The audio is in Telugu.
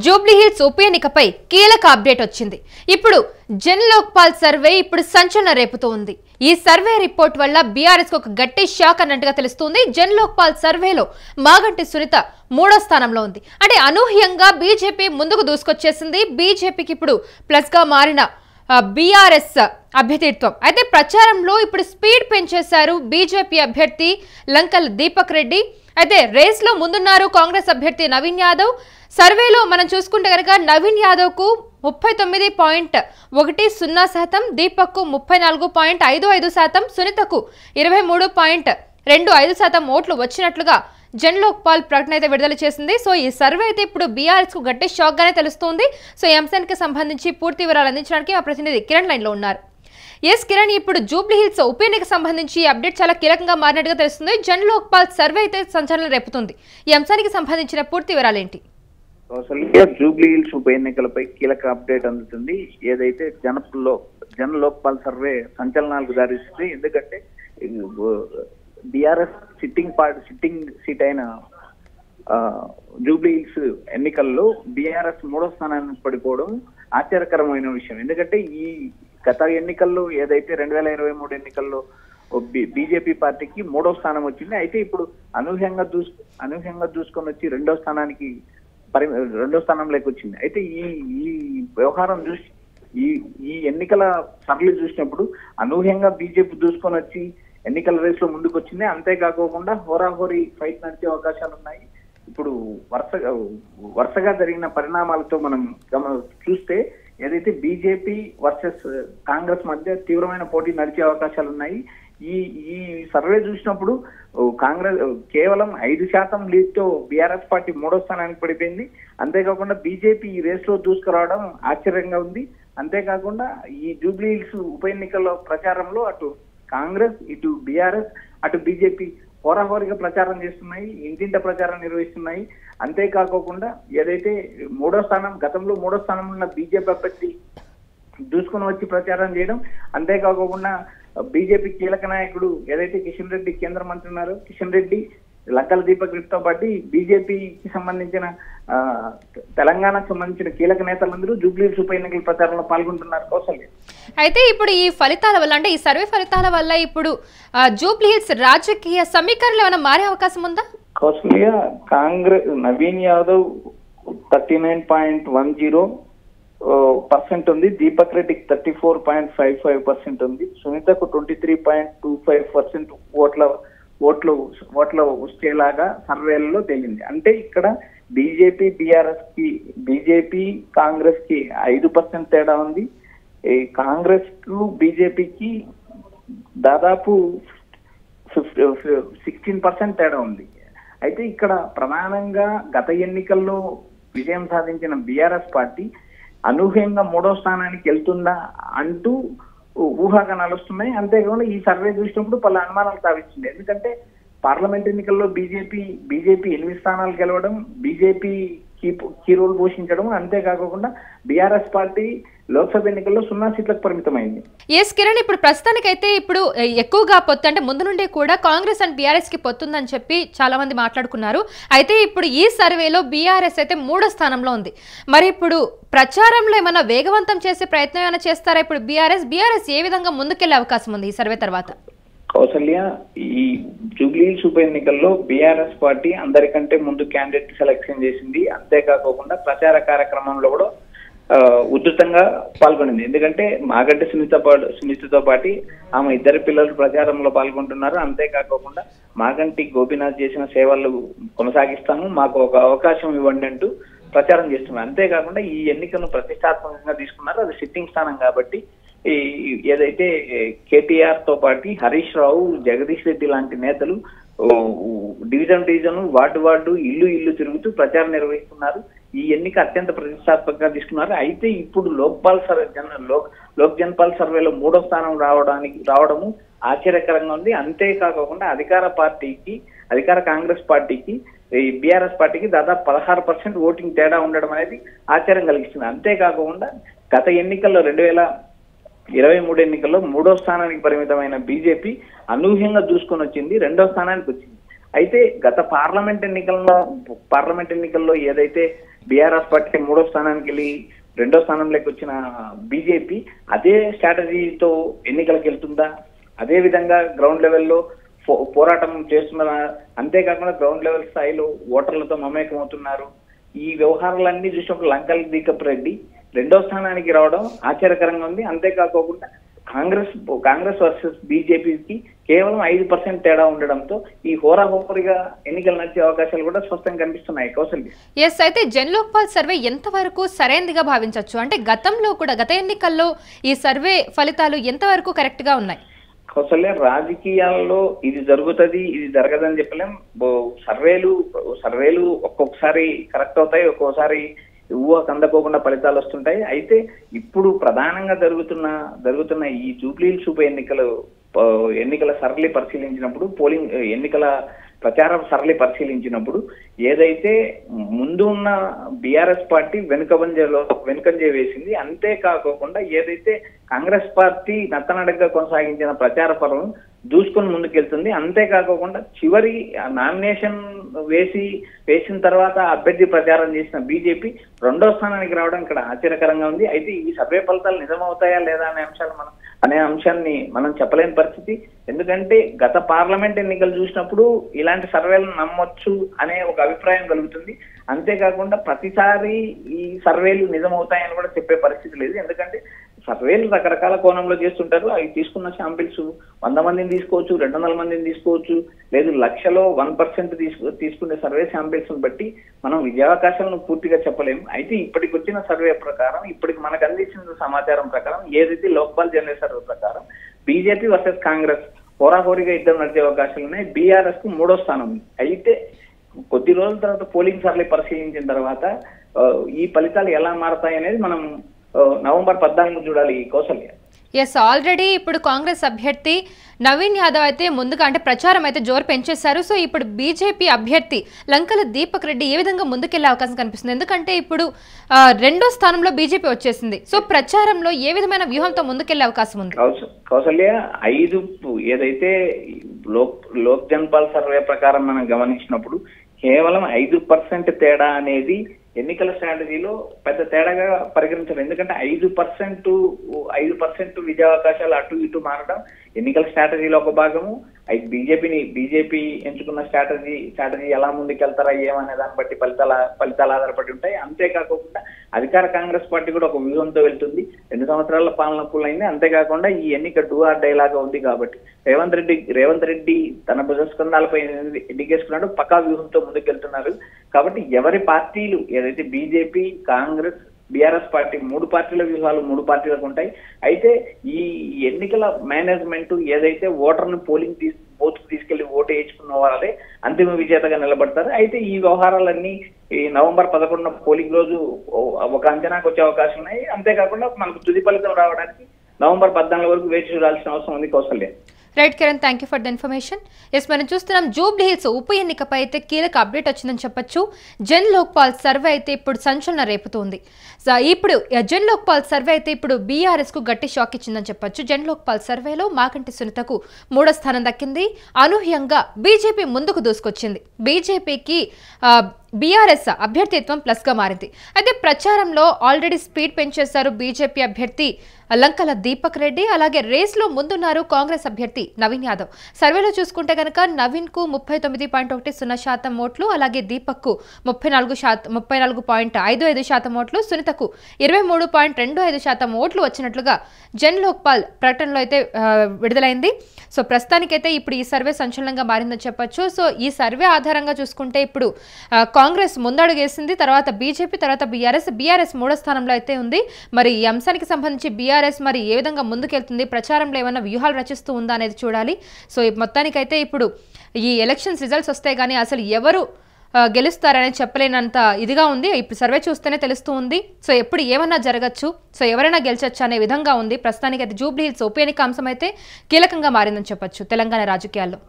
జూబ్లీ హిల్స్ ఉప ఎన్నికపై కీలక అప్డేట్ వచ్చింది. ఇప్పుడు జన్ లోక్పాల్ సర్వే ఇప్పుడు సంచలనం రేపుతోంది. ఈ సర్వే రిపోర్ట్ వల్ల బీఆర్ఎస్ కు ఒక గట్టి షాక్ అన్నట్టుగా తెలుస్తుంది. జన్ లోక్పాల్ సర్వేలో మాగంటి సునీత 3వ స్థానంలో ఉంది. అంటే అనూహ్యంగా బీజేపీ ముందుకు దూసుకొచ్చేసింది. బీజేపీకి ఇప్పుడు ప్లస్ గా మారిన బీఆర్ఎస్ అభ్యర్థిత్వం అయితే ప్రచారంలో ఇప్పుడు స్పీడ్ పెంచేశారు బీజేపీ అభ్యర్థి లంకల్ దీపక్ రెడ్డి. అయితే రేస్ లో ముందున్నారు కాంగ్రెస్ అభ్యర్థి నవీన్ యాదవ్. సర్వేలో మనం చూసుకుంటే కనుక నవీన్ యాదవ్ కు 39.10%, దీపక్ కు 34.55%, సునీతకు 23.25% ఓట్లు వచ్చినట్లుగా జన్ లోక్పాల్ ప్రకటన అయితే విడుదల చేసింది. సో ఈ సర్వే అయితే ఇప్పుడు బీఆర్ఎస్ కు గట్టి షాక్ గానే తెలుస్తుంది. సో ఈ అంశానికి సంబంధించి పూర్తి వివరాలు అందించడానికి మా ప్రతినిధి కిరణ్ లైన్ లో ఉన్నారు. ఎస్ కిరణ్, ఇప్పుడు జూబ్లీ హిల్స్ ఉప ఎన్నిక సంబంధించి అప్డేట్ చాలా కీలకంగా మారినట్టుగా తెలుస్తుంది. జన్ లోక్పాల్ సర్వే అయితే సంచలనం రేపుతుంది. ఈ అంశానికి సంబంధించిన పూర్తి వివరాలు ఏంటి? జూబ్లీ హిల్స్ ఉప ఎన్నికలపై కీలక అప్డేట్ అందుతుంది. ఏదైతే జన్ లోక్పాల్ సర్వే సంచలనాలకు దారిస్తుంది. ఎందుకంటే బీఆర్ఎస్ సిట్టింగ్ సీట్ అయిన జూబ్లీ హిల్స్ ఎన్నికల్లో బీఆర్ఎస్ 3వ స్థానానికి పడిపోవడం ఆశ్చర్యకరమైన విషయం. ఎందుకంటే ఈ గత ఎన్నికల్లో ఏదైతే 2023 ఎన్నికల్లో బీజేపీ పార్టీకి 3వ స్థానం వచ్చింది. అయితే ఇప్పుడు అనూహ్యంగా దూసుకొని వచ్చి 2వ స్థానంలోకి వచ్చింది. అయితే ఈ వ్యవహారం చూసి ఈ ఎన్నికల సరళి చూసినప్పుడు అనూహ్యంగా బీజేపీ దూసుకొని వచ్చి ఎన్నికల రేస్ లో ముందుకు వచ్చింది. అంతేకాకోకుండా హోరాహోరీ ఫైట్ నడిచే అవకాశాలు ఉన్నాయి. ఇప్పుడు వరుసగా జరిగిన పరిణామాలతో మనం చూస్తే ఏదైతే బీజేపీ వర్సెస్ కాంగ్రెస్ మధ్య తీవ్రమైన పోటీ నడిచే అవకాశాలు ఉన్నాయి. ఈ సర్వే చూసినప్పుడు కాంగ్రెస్ కేవలం 5% లీడ్ తో బీఆర్ఎస్ పార్టీ 3వ స్థానానికి పడిపోయింది. అంతేకాకుండా బీజేపీ ఈ రేస్ లో దూసుకురావడం ఆశ్చర్యంగా ఉంది. అంతేకాకుండా ఈ జూబ్లీ హిల్స్ ఉప ఎన్నికల్లో ప్రచారంలో అటు కాంగ్రెస్, ఇటు బీఆర్ఎస్, అటు బీజేపీ హోరాహోరీగా ప్రచారం చేస్తున్నాయి, ఇంటింట ప్రచారం నిర్వహిస్తున్నాయి. అంతేకాకోకుండా ఏదైతే గతంలో 3వ స్థానం ఉన్న బీజేపీ అభ్యర్థి దూసుకుని వచ్చి ప్రచారం చేయడం, అంతేకాకోకుండా బీజేపీ కీలక నాయకుడు ఏదైతే కిషన్ రెడ్డి కేంద్ర మంత్రి ఉన్నారో కిషన్ రెడ్డి, లంకల దీపక్ రెడ్డితో పాటు బీజేపీకి సంబంధించిన తెలంగాణకు సంబంధించిన కీలక నేతలందరూ జూబ్లీ హిల్స్ ఉప ఎన్నికల ప్రచారంలో పాల్గొంటున్నారు. కౌసల్య, అయితే ఇప్పుడు ఈ ఫలితాల వల్ల, అంటే ఈ సర్వే ఫలితాల వల్ల ఇప్పుడు జూబ్లీ హిల్స్ రాజకీయ సమీకరణలు ఏమైనా మారే అవకాశం ఉందా? కౌసల్య, కాంగ్రెస్ నవీన్ యాదవ్ 39.10% ఉంది, దీపక్ రెడ్డికి 34.55% ఉంది, సునీతకు 23.25% ఓట్లు వచ్చేలాగా సర్వేలలో తేలింది. అంటే ఇక్కడ బీజేపీ కాంగ్రెస్ కి 5% తేడా ఉంది. కాంగ్రెస్ కు బీజేపీకి దాదాపు 16% తేడా ఉంది. అయితే ఇక్కడ ప్రధానంగా గత ఎన్నికల్లో విజయం సాధించిన బీఆర్ఎస్ పార్టీ అనూహ్యంగా 3వ స్థానానికి వెళ్తుందా అంటూ ఊహాగానాలు వస్తున్నాయి. అంతేకాకుండా ఈ సర్వే చూసినప్పుడు పలు అనుమానాలు తావిస్తుంది. ఎందుకంటే పార్లమెంట్ ఎన్నికల్లో బీజేపీ 8 స్థానాలు గెలవడం, బీజేపీ కీ రోల్ పోషించడం, అంతేకాకుండా బీఆర్ఎస్ పార్టీ లోక్సభ ఎన్నికల్లో 0 సీట్లకు పరిమితమైంది. ఎస్ కిరణ్, ఇప్పుడు ప్రస్తుతానికైతే ఇప్పుడు ఎక్కువగా పొత్తు, అంటే ముందు నుండి కూడా కాంగ్రెస్ అండ్ బీఆర్ఎస్ కి పొత్తుందని చెప్పి చాలా మంది మాట్లాడుకున్నారు. అయితే ఇప్పుడు ఈ సర్వేలో బీఆర్ఎస్ అయితే 3వ స్థానంలో ఉంది. మరి ఇప్పుడు ప్రచారంలో ఏమైనా వేగవంతం చేసే ప్రయత్నం ఏమైనా చేస్తారా? ఇప్పుడు బీఆర్ఎస్ ఏ విధంగా ముందుకెళ్లే అవకాశం ఉంది ఈ సర్వే తర్వాత? కౌసల్య, ఈ జూబ్లీ హిల్స్ ఉప ఎన్నికల్లో బీఆర్ఎస్ పార్టీ అందరికంటే ముందు క్యాండిడేట్ సెలెక్షన్ చేసింది. అంతేకాకుండా ప్రచార కార్యక్రమంలో కూడా ఉధృతంగా పాల్గొనింది. ఎందుకంటే మాగంటి సునీతతో పాటు ఆమె ఇద్దరు పిల్లలు ప్రచారంలో పాల్గొంటున్నారు. అంతేకాకుండా మాగంటి గోపీనాథ్ చేసిన సేవలు కొనసాగిస్తాను, మాకు ఒక అవకాశం ఇవ్వండి అంటూ ప్రచారం చేస్తున్నారు. అంతేకాకుండా ఈ ఎన్నికలను ప్రతిష్టాత్మకంగా తీసుకున్నారు. అది సిట్టింగ్ స్థానం కాబట్టి ఏదైతే కేటీఆర్ తో పాటు హరీష్ రావు, జగదీష్ రెడ్డి లాంటి నేతలు డివిజన్ వార్డు ఇల్లు తిరుగుతూ ప్రచారం నిర్వహిస్తున్నారు. ఈ ఎన్నిక అత్యంత ప్రతిష్టాత్మకంగా తీసుకున్నారు. అయితే ఇప్పుడు లోక్ జన్పాల్ సర్వేలో 3వ స్థానం రావడము ఆశ్చర్యకరంగా ఉంది. అంతేకాకుండా అధికార కాంగ్రెస్ పార్టీకి బీఆర్ఎస్ పార్టీకి దాదాపు 16% ఓటింగ్ తేడా ఉండడం అనేది ఆశ్చర్యం కలిగిస్తుంది. అంతేకాకుండా గత ఎన్నికల్లో 2023 ఎన్నికల్లో 3వ స్థానానికి పరిమితమైన బీజేపీ అనూహ్యంగా దూసుకొని వచ్చింది, 2వ స్థానానికి వచ్చింది. అయితే గత పార్లమెంట్ ఎన్నికల్లో ఏదైతే బీఆర్ఎస్ పార్టీ 3వ స్థానానికి వెళ్ళి 2వ స్థానంలోకి వచ్చిన బీజేపీ అదే స్ట్రాటజీతో ఎన్నికలకు వెళ్తుందా, అదే విధంగా గ్రౌండ్ లెవెల్లో పోరాటం చేస్తున్నా, అంతేకాకుండా గ్రౌండ్ లెవెల్ స్థాయిలో ఓటర్లతో మమేకం అవుతున్నారు. ఈ వ్యవహారాలన్నీ చూసినప్పుడు లంకల్ దీపక్ రెడ్డి 2వ స్థానానికి రావడం ఆశ్చర్యకరంగా ఉంది. అంతేకాకుండా కాంగ్రెస్ వర్సెస్ బీజేపీకి కేవలం 5% తేడా ఉండడంతో ఈ హోరాహోరీగా ఎన్నికలు నడిచే అవకాశాలు కూడా స్పష్టంగా కనిపిస్తున్నాయి. కౌసల్య, అయితే జన్ లోక్పాల్ సర్వే ఎంతవరకు సరైనదిగా భావించవచ్చు? అంటే గతంలో కూడా గత ఎన్నికల్లో ఈ సర్వే ఫలితాలు ఎంతవరకు కరెక్ట్ గా ఉన్నాయి? కౌసల్య, రాజకీయాల్లో ఇది జరుగుతుంది, ఇది జరగదని చెప్పలేం. సర్వేలు ఒక్కొక్కసారి కరెక్ట్ అవుతాయి, ఒక్కొక్కసారి ఊహకు అందకోకుండా ఫలితాలు వస్తుంటాయి. అయితే ఇప్పుడు ప్రధానంగా జరుగుతున్న ఈ జూబ్లీహిల్స్ ఉప ఎన్నికల సరళి పరిశీలించినప్పుడు, ఎన్నికల ప్రచార సరళి పరిశీలించినప్పుడు ఏదైతే ముందు ఉన్న బీఆర్ఎస్ పార్టీ వెనుకంజ వేసింది, అంతేకాకుండా ఏదైతే కాంగ్రెస్ పార్టీ నత్తనడగ్గా కొనసాగించిన ప్రచార పర్వం దూసుకొని ముందుకెళ్తుంది. అంతేకాకుండా చివరి నామినేషన్ వేసిన తర్వాత అభ్యర్థి ప్రచారం చేసిన బీజేపీ 2వ స్థానానికి రావడం ఇక్కడ ఆశ్చర్యకరంగా ఉంది. అయితే ఈ సర్వే ఫలితాలు నిజమవుతాయా లేదా అనే అంశాన్ని మనం చెప్పలేని పరిస్థితి. ఎందుకంటే గత పార్లమెంట్ ఎన్నికలు చూసినప్పుడు ఇలాంటి సర్వేలను నమ్మొచ్చు అనే ఒక అభిప్రాయం కలుగుతుంది. అంతేకాకుండా ప్రతిసారి ఈ సర్వేలు నిజమవుతాయని కూడా చెప్పే పరిస్థితి లేదు. ఎందుకంటే సర్వేలు రకరకాల కోణంలో చేస్తుంటారు. అవి తీసుకున్న శాంపిల్స్ 100 మందిని తీసుకోవచ్చు, 200 మందిని తీసుకోవచ్చు, లేదు లక్షలో 1% తీసుకునే సర్వే శాంపిల్స్ బట్టి మనం విజయావకాశాలను పూర్తిగా చెప్పలేము. అయితే ఇప్పటికి వచ్చిన సర్వే ప్రకారం, ఇప్పటికి మనకు అందించిన సమాచారం ప్రకారం, ఏదైతే లోక్పాల్ జనరల్ సర్వే ప్రకారం బీజేపీ వర్సెస్ కాంగ్రెస్ హోరాహోరీగా ఇద్దరు నడిచే అవకాశాలు ఉన్నాయి. బీఆర్ఎస్ కు 3వ స్థానం ఉంది. అయితే కొద్ది రోజుల తర్వాత పోలింగ్ సర్వే పరిశీలించిన తర్వాత ఈ ఫలితాలు ఎలా మారతాయి అనేది మనం నవంబర్ 14 చూడాలి. కౌసల్య, ఆల్రెడీ ఇప్పుడు కాంగ్రెస్ అభ్యర్థి నవీన్ యాదవ్ అయితే ముందుగా అంటే ప్రచారం అయితే జోరు పెంచేశారు. సో ఇప్పుడు బీజేపీ అభ్యర్థి లంకల దీపక్ రెడ్డి ఏ విధంగా ముందుకెళ్లే అవకాశం కనిపిస్తుంది? ఎందుకంటే ఇప్పుడు 2వ స్థానంలో బీజేపీ వచ్చేసింది. సో ప్రచారంలో ఏ విధమైన వ్యూహంతో ముందుకెళ్లే అవకాశం ఉంది? కౌసల్య, ఏదైతే లోక్ జన్పాల్ సర్వే ప్రకారం మనం గమనించినప్పుడు కేవలం 5% తేడా అనేది ఎన్నికల స్ట్రాటజీలో పెద్ద తేడాగా పరిగణించారు. ఎందుకంటే 5% విజయావకాశాలు అటు ఇటు మారడం ఎన్నికల స్ట్రాటజీలో ఒక భాగము. బీజేపీ ఎంచుకున్న స్ట్రాటజీ ఎలా ముందుకెళ్తారా ఏమనే దాన్ని బట్టి ఫలితాలు ఆధారపడి ఉంటాయి. అంతేకాకుండా అధికార కాంగ్రెస్ పార్టీ కూడా ఒక వ్యూహంతో వెళ్తుంది. 2 సంవత్సరాల పాలన పూలైంది. అంతేకాకుండా ఈ ఎన్నిక డూ ఆర్ డై లాగా ఉంది కాబట్టి రేవంత్ రెడ్డి తన భుజస్కంధాలపై ఎన్నికేసుకున్నాడు, పక్కా వ్యూహంతో ముందుకెళ్తున్నారు. కాబట్టి ఎవరి పార్టీలు ఏదైతే బీజేపీ, కాంగ్రెస్, బీఆర్ఎస్ పార్టీ 3 పార్టీల వ్యూహాలు 3 పార్టీలకు ఉంటాయి. అయితే ఈ ఎన్నికల మేనేజ్మెంట్ ఏదైతే ఓటర్ను పోలింగ్ బూత్ తీసుకెళ్లి ఓటు వేయించుకున్న వాళ్ళే అంతిమ విజేతగా నిలబడతారు. అయితే ఈ వ్యవహారాలన్నీ ఈ నవంబర్ 11 పోలింగ్ రోజు ఒక అంచనాకు వచ్చే అవకాశం ఉన్నాయి. అంతేకాకుండా మనకు తుది ఫలితం రావడానికి నవంబర్ 14 వరకు వేచి చూడాల్సిన అవసరం ఉంది. Kaushalya, right Kiran, thank you for the information. మనం చూస్తున్నాం జూబ్లీహిల్స్ ఉప ఎన్నికపై అయితే కీలక అప్డేట్ వచ్చిందని చెప్పొచ్చు. జన్ లోక్పాల్ సర్వే అయితే ఇప్పుడు సంచలనం రేపుతోంది. ఇప్పుడు జన్ లోక్పాల్ సర్వే అయితే ఇప్పుడు బీఆర్ఎస్ కు గట్టి షాక్ ఇచ్చిందని చెప్పొచ్చు. జన్ లోక్పాల్ సర్వేలో మాగంటి సునీతకు 3వ స్థానం దక్కింది. అనూహ్యంగా బీజేపీ ముందుకు దూసుకొచ్చింది. బీజేపీకి బీఆర్ఎస్ అభ్యర్థిత్వం ప్లస్ గా మారింది. అయితే ప్రచారంలో ఆల్రెడీ స్పీడ్ పెంచేశారు బీజేపీ అభ్యర్థి లంకల దీపక్ రెడ్డి. అలాగే రేస్లో ముందున్నారు కాంగ్రెస్ అభ్యర్థి నవీన్ యాదవ్. సర్వేలో చూసుకుంటే కనుక నవీన్ కు 39.10% ఓట్లు, అలాగే దీపక్ కు 34.55% ఓట్లు, సునీతకు 23.25% ఓట్లు వచ్చినట్లుగా జన్ లోక్పాల్ ప్రకటనలో అయితే విడుదలైంది. సో ప్రస్తుతానికైతే ఇప్పుడు ఈ సర్వే సంచలనంగా మారిందని చెప్పొచ్చు. సో ఈ సర్వే ఆధారంగా చూసుకుంటే ఇప్పుడు కాంగ్రెస్ ముందడుగేసింది, తర్వాత బీజేపీ, తర్వాత బీఆర్ఎస్ 3వ స్థానంలో అయితే ఉంది. మరి ఈ అంశానికి సంబంధించి బీఆర్ఎస్ మరి ఏ విధంగా ముందుకెళ్తుంది, ప్రచారంలో ఏమైనా వ్యూహాలు రచిస్తూ ఉందా అనేది చూడాలి. సో మొత్తానికైతే ఇప్పుడు ఈ ఎలక్షన్స్ రిజల్ట్స్ వస్తే గానీ అసలు ఎవరు గెలుస్తారని చెప్పలేనంత ఇదిగా ఉంది. ఇప్పుడు సర్వే చూస్తేనే తెలుస్తూ ఉంది. సో ఎప్పుడు ఏమన్నా జరగచ్చు, సో ఎవరైనా గెలిచొచ్చు అనే విధంగా ఉంది. ప్రస్తుతానికి అయితే జూబ్లీహిల్స్ ఉప ఎన్నిక అంశం అయితే కీలకంగా మారిందని చెప్పొచ్చు తెలంగాణ రాజకీయాల్లో.